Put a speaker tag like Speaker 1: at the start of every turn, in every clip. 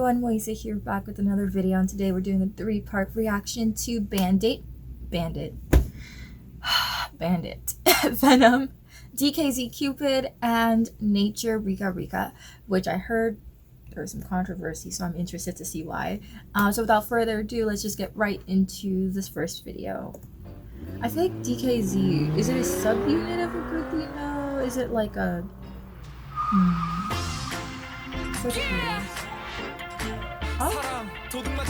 Speaker 1: everyone, Moise here, back with another video, and today we're doing a 3-part reaction to Bvndit Venom, Dkz Cupid, and Nature Rica Rica, which I heard there was some controversy, so I'm interested to see why. So without further ado, let's just get right into this first video. I feel like Dkz, is it a subunit of a group we know? Is it like a... So curious. Oh,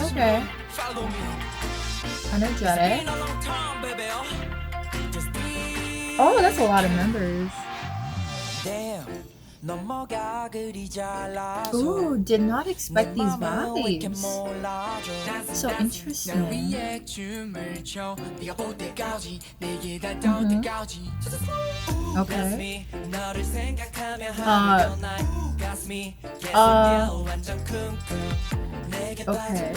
Speaker 1: okay. Energetic. Oh, that's a lot of members. Ooh, did not expect these vibes. So interesting. Okay. Okay.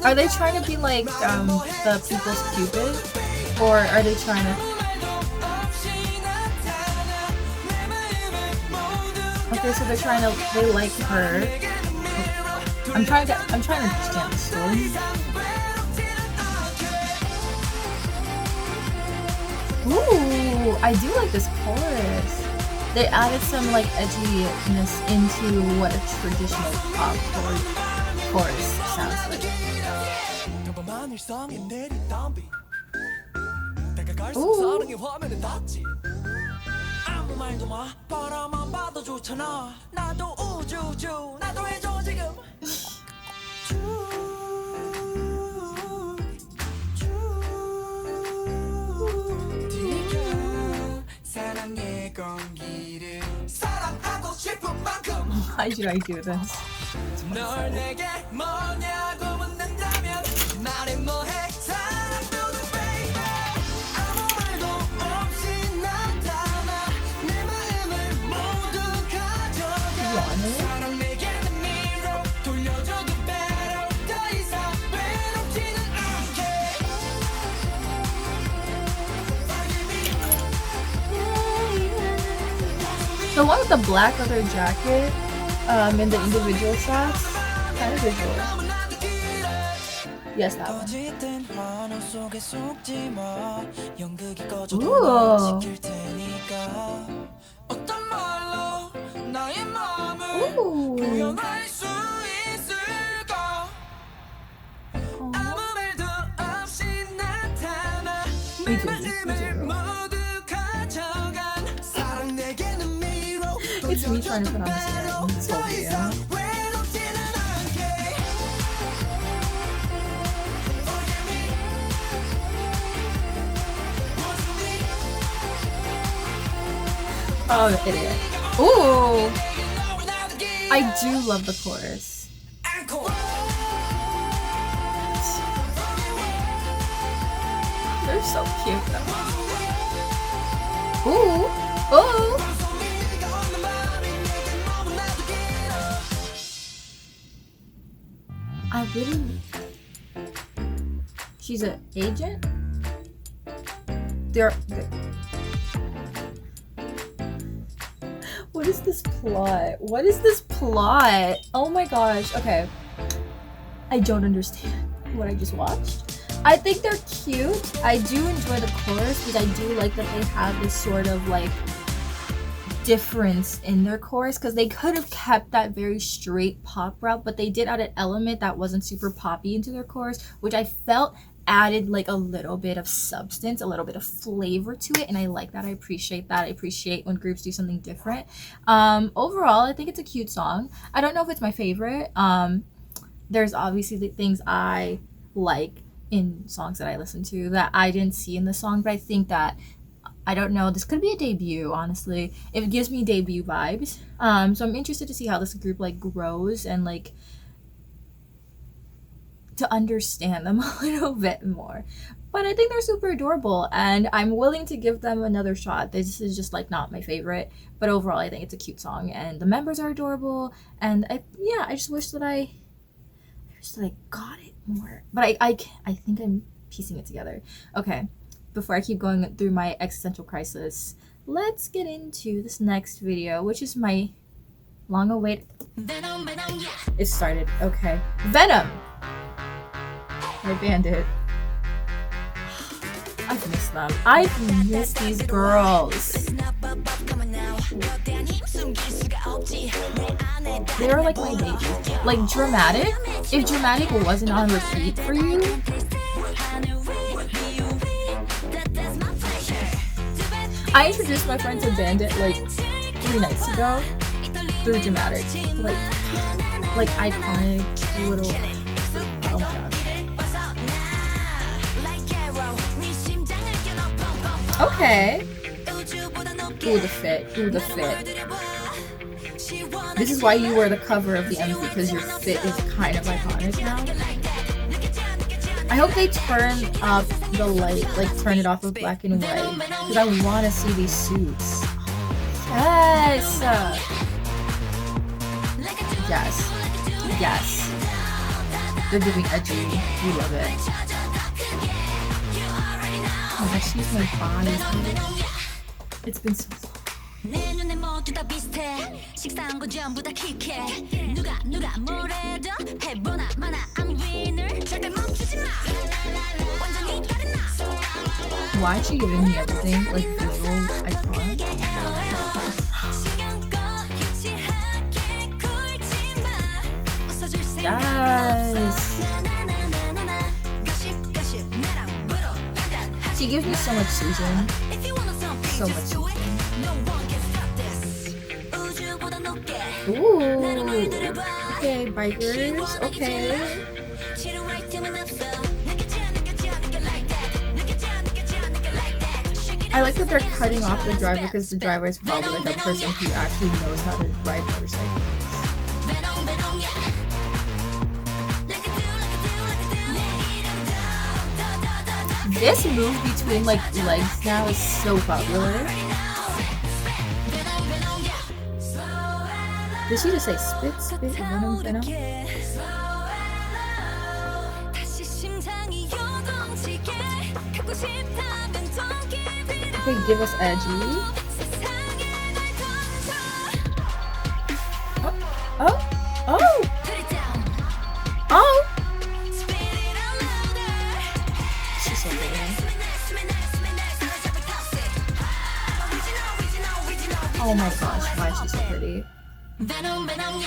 Speaker 1: Are they trying to be like the people's Cupid? Or are they trying to... Okay, so they're trying to... They like her. I'm trying to understand the story. Ooh, I do like this chorus. They added some like edginess into what a traditional pop chorus sounds like. Ooh. Why should I do this? The one with the black leather jacket and the individual shots, kind of visual. Yes, that one. Ooh. Ooh. Me too. It's me trying to put on this earring this whole video. Oh, the idiot. Ooh! I do love the chorus. They're so cute though. Ooh! Ooh! I really... She's an agent? They're... What is this plot? What is this plot? Oh my gosh. Okay. I don't understand what I just watched. I think they're cute. I do enjoy the chorus because I do like that they have this sort of like difference in their chorus, because they could have kept that very straight pop route, but they did add an element that wasn't super poppy into their chorus, which I felt added like a little bit of substance, a little bit of flavor to it, and I like that. I appreciate that. I appreciate when groups do something different. Overall, I think it's a cute song. I don't know if it's my favorite. There's obviously the things I like in songs that I listen to that I didn't see in the song, but I think that, I don't know, this could be a debut, honestly. It gives me debut vibes. So I'm interested to see how this group like grows and like to understand them a little bit more. But I think they're super adorable and I'm willing to give them another shot. This is just like not my favorite, but overall I think it's a cute song and the members are adorable, and I just wish that I got it more. But I think I'm piecing it together. Okay. before I keep going through my existential crisis, let's get into this next video, which is my long-awaited. It started. Okay. Venom by Bvndit. I've missed them. I've missed these girls. They are like my babies. Like Dramatic. If Dramatic wasn't on repeat for you, I introduced my friend to Bvndit like 3 nights ago through Dramatic. Like iconic little. Oh my gosh. Okay. Ooh, the fit. Ooh, the fit. This is why you were the cover of the MV, because your fit is kind of iconic now. I hope they turn up the light, like turn it off of black and white, because I want to see these suits. Yes! Yes. Yes. They're giving edgy. We love it. Oh, she's my body. It's been so long. Why is she giving me everything? Like visual icon? Yes! She gives me so much Susan. So much Susan. Ooh. Okay, bikers. Okay. I like that they're cutting off the driver because the driver is probably like a person who actually knows how to ride motorcycles. This move between like legs now is so popular. Did she just say spit, spit, venom, venom? Okay, give us edgy. Oh, oh, oh, oh! She's so pretty. Oh my gosh, why is she so pretty? Venom, venom,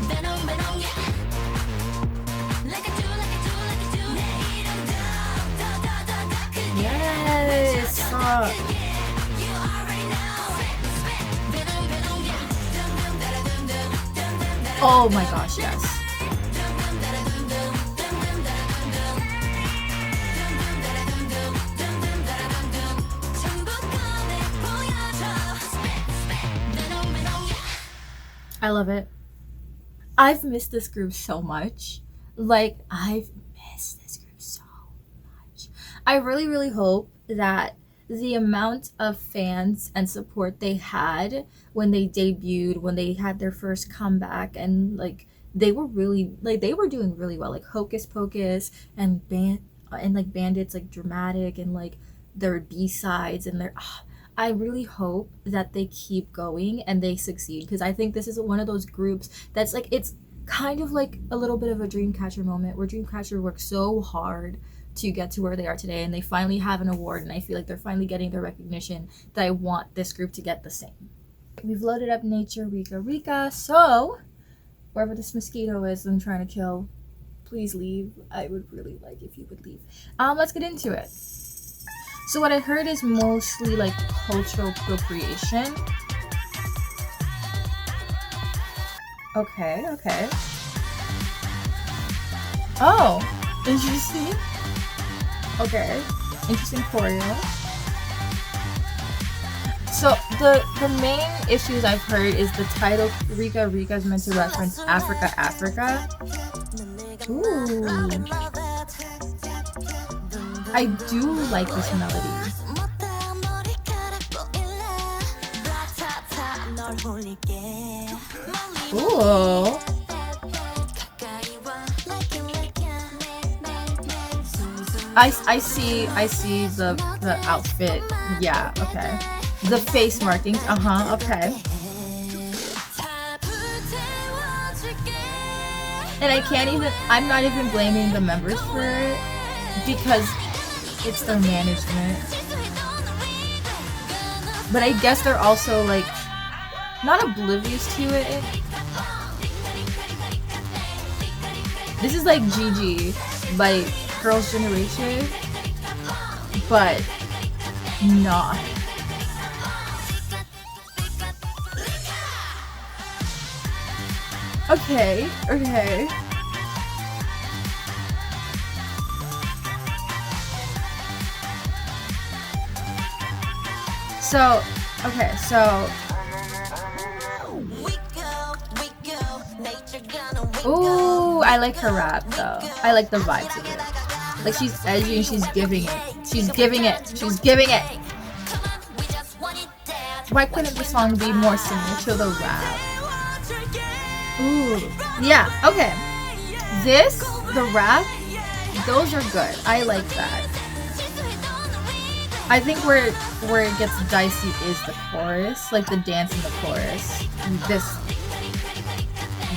Speaker 1: venom, venom, yes, stop. Oh my gosh, yes. I love it. I've missed this group so much. Like, I've missed this group so much. I really, really hope that the amount of fans and support they had when they debuted, when they had their first comeback, and like they were really like they were doing really well. Like Hocus Pocus and like Bvndit's like Dramatic and like their B-sides and their I really hope that they keep going and they succeed, because I think this is one of those groups that's like, it's kind of like a little bit of a Dreamcatcher moment where Dreamcatcher worked so hard to get to where they are today, and they finally have an award, and I feel like they're finally getting the recognition that I want this group to get the same. We've loaded up Nature Rica Rica, so wherever this mosquito is I'm trying to kill, please leave. I would really like if you would leave. Let's get into it. So what I heard is mostly like cultural appropriation. Okay, okay. Oh, interesting. Okay, interesting choreo. So the main issues I've heard is the title Rica Rica is meant to reference Africa, Africa. Ooh. I do like this melody. Ooh. I see the outfit. Yeah, okay. The face markings. Uh-huh, okay. And I'm not even blaming the members for it because it's their management. But I guess they're also like not oblivious to it. This is like Gigi by Girls' Generation, but not. Okay. So, ooh, I like her rap though. I like the vibes of it. Like she's edgy and she's giving it. Why couldn't the song be more similar to the rap? Ooh, yeah, okay. The rap, those are good. I like that. I think where it gets dicey is the chorus, like the dance in the chorus.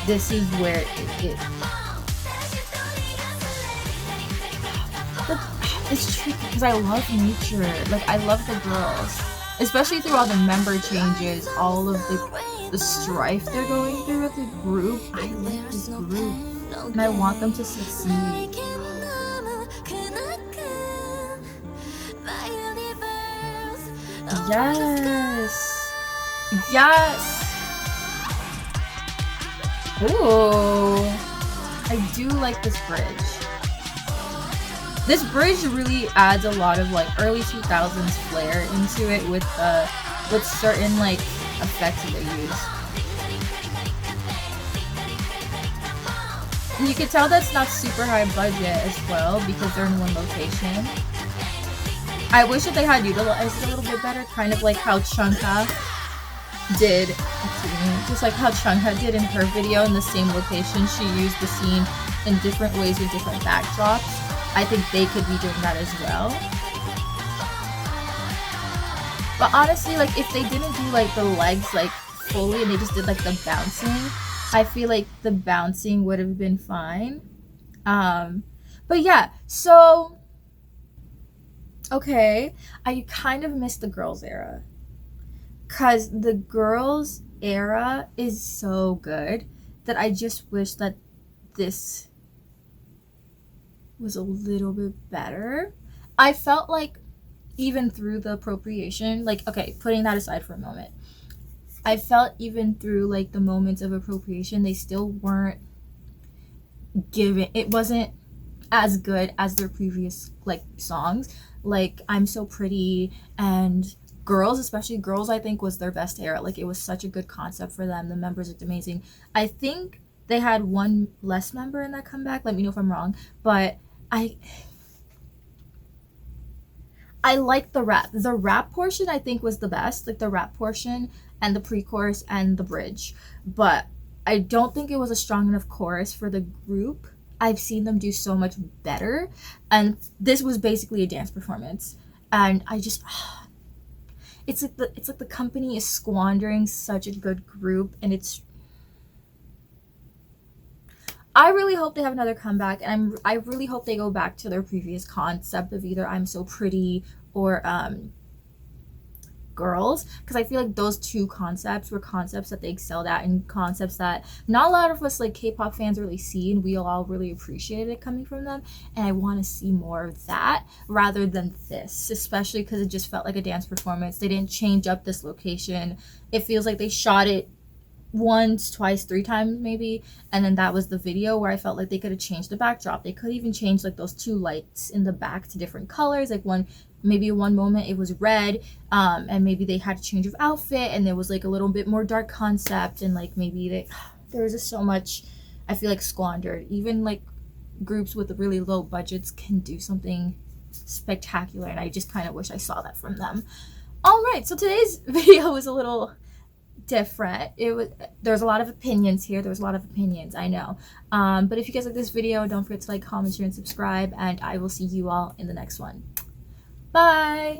Speaker 1: This is where it's tricky because I love nature. Like I love the girls, especially through all the member changes, all of the strife they're going through with the group. I like this group, and I want them to succeed. Yes. Ooh, I do like this bridge. This bridge really adds a lot of like early 2000s flair into it with certain like effects that they use. And you can tell that's not super high budget as well because they're in one location. I wish that they had utilized it a little bit better, kind of like how Chungha did, just like how Chungha did in her video in the same location. She used the scene in different ways with different backdrops. I think they could be doing that as well. But honestly, like if they didn't do like the legs like fully and they just did like the bouncing, I feel like the bouncing would have been fine. But yeah, so okay, I kind of miss the girls era. Cause the girls era is so good that I just wish that this was a little bit better. I felt like even through the appropriation, like okay, putting that aside for a moment, I felt even through like the moments of appropriation, they still weren't giving. It wasn't as good as their previous like songs. Like I'm So Pretty and Girls, especially Girls, I think was their best era. Like it was such a good concept for them. The members looked amazing. I think they had one less member in that comeback. Let me know if I'm wrong. But I like the rap. The rap portion I think was the best. Like the rap portion and the pre-chorus and the bridge. But I don't think it was a strong enough chorus for the group. I've seen them do so much better. And this was basically a dance performance. And I just it's like the company is squandering such a good group, and I really hope they have another comeback, and I really hope they go back to their previous concept of either I'm So Pretty or Girls, because I feel like those two concepts were concepts that they excelled at, and concepts that not a lot of us like K-pop fans really see, and we all really appreciated it coming from them. And I want to see more of that rather than this, especially because it just felt like a dance performance. They didn't change up this location. It feels like they shot it once, twice, 3 times maybe, and then that was the video, where I felt like they could have changed the backdrop. They could even change like those 2 lights in the back to different colors. Like maybe one moment it was red, and maybe they had a change of outfit and there was like a little bit more dark concept, and like maybe there was just so much I feel like squandered. Even like groups with really low budgets can do something spectacular, and I just kind of wish I saw that from them. All right, so today's video was a little different. There's a lot of opinions here. There's a lot of opinions, I know. But if you guys like this video, don't forget to like, comment, share, and subscribe, and I will see you all in the next one. Bye!